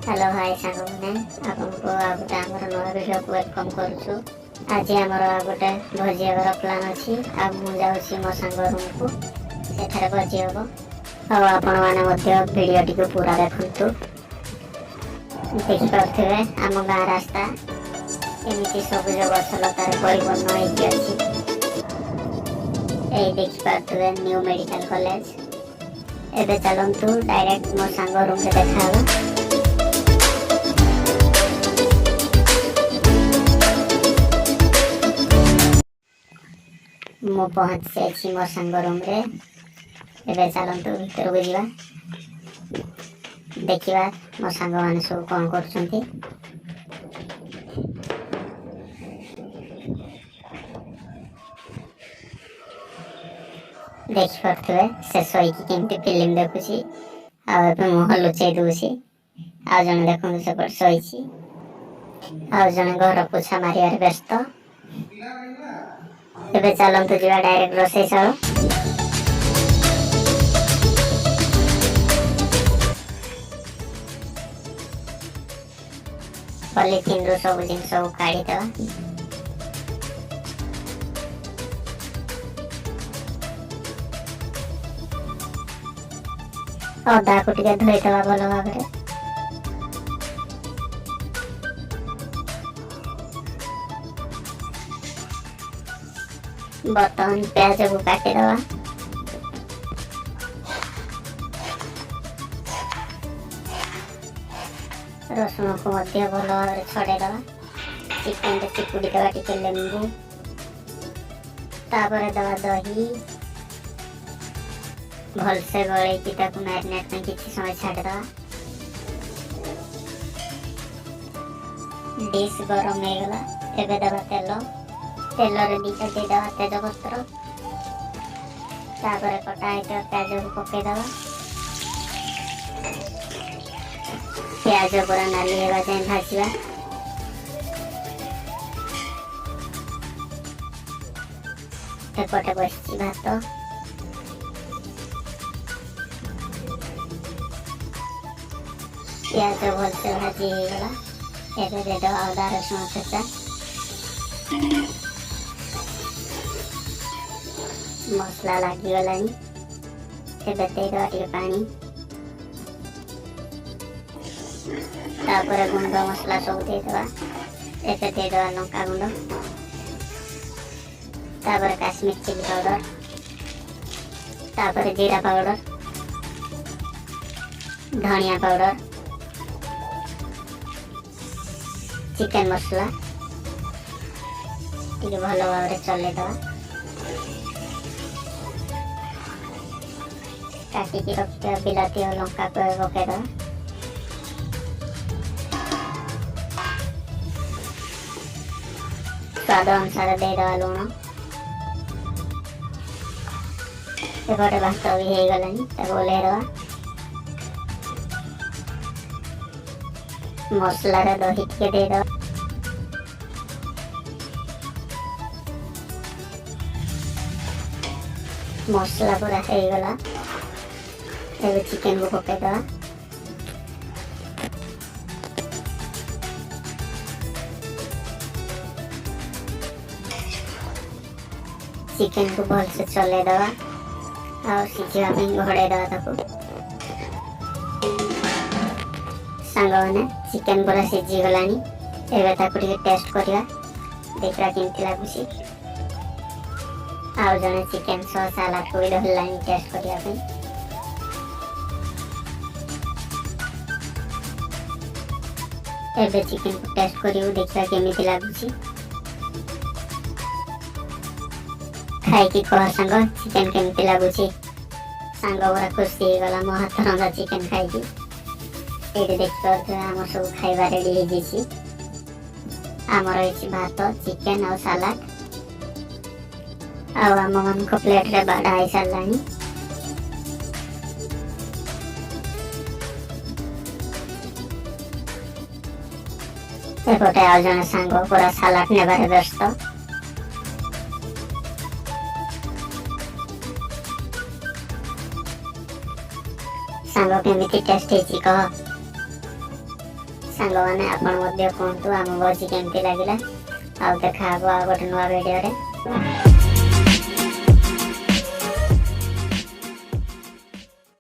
Hello hi सांगने आपको आ गोटे आमर नया वीडियो को वेलकम करुछु। आज आमर आ गोटे भोजी हेबार प्लान अच्छी आ मु जाउछि मो सांग रूम को सेठारे भोजी हेबो आ आपण माने मध्ये वीडियो टी को पूरा देखंतु। देखि पाथेबे आम गाँ रास्ता एमिति सबुज गछलतार परिपूर्ण होइछि अछि। ए देखि पाथेबे न्यू मेडिकल कॉलेज। एबे चलंतु डायरेक्ट मो सांग रूम के देखाबो। मो पहुँच जाइछि मो सांग रूम रे। एबे चलंतु भीतर को जिवा देखिवा मो सांग माने सब कोन करछंती। देखि पाथेबे से सोइकी केमती फिल्म देखुछि आ एबे मुह लुचै दोछि। आ जने देखंतु से पर सोइछि आ जने घर पोछा मारियार व्यस्त। एबे चलंतु जिवा डायरेक्ट रोसैशाला। पॉलिथिन रो सब जिन सब काढी देवा। अदा को टिके धोई देवा भलो भाबरे। बर्तमान प्याज को काटी देवा। रसुण को मध्य भल भाव छड़े देवा। चिकन रे चिपुड़ी देवा टिके लेंबू तापर देवा दही भल से गले की ताकू मैरिनेट में किछि समय छाड़ देवा। डिश गरम हो गला। एबे देवा तेल रे दीटा दे देवा तेज पत्र तापर कटा है प्याज को पके देवा। प्याज पूरा नाली हेबा जाय भाजिबा। एपटे बसछि भात। प्याज भल से भाजी हो गला। एबे दे देवा अदा रसुण छेचा। मसला लगी गलानी। एबे दे देवा टिके पानी तापर गुंड मसला सब दे देवा। एबे दे देवा लंका गुंड तापर काश्मीर चिली पाउडर तापर जीरा पाउडर धनिया पाउडर चिकन मसला टिके भल भाव चले देवा। काटिकी रखिଥିବା बिलाती और लंका को पकेदेवा। स्वाद अनुसार दे देवा लुण। एपटे भात भी हो गलानी ताको ओल्हे देवा। मसला रे दही टिके दे देवा। मसला पूरा हो गला। एबे चिकन को पके देवा। चिकन को भल से चले देवा और सिझिबा पे घोड़े देवा ताको। सांग माने चिकन पूरा सिझी गलानी। एबे ताको टिके टेस्ट करिया देखरा केमती लागुछि। आ जने चिकन सॉस सलाद को भी धरलानी टेस्ट करिया पे। एबे चिकन को टेस्ट करियो देखा केमिति लागुछि। खाई की कह सांग चिकन केमिति लागुछि। सांग बड़ा खुशी हो गला मो हाथ रंधा चिकन खाई की। एबे देख कर हम सब खाइबा रेडी हो जिछि। हमर अछि भात चिकन और सलाद आ हम मन को प्लेट रे बाडा आई सालानी। एपटे आ जने सांग पूरा सलाद नेबार व्यस्त। सांग केमिति टेस्ट हेछि कह। सांगने आपण कहतु आम भोजी केमती लगे। आउ देखा आ गोटे नुआ भिडियो।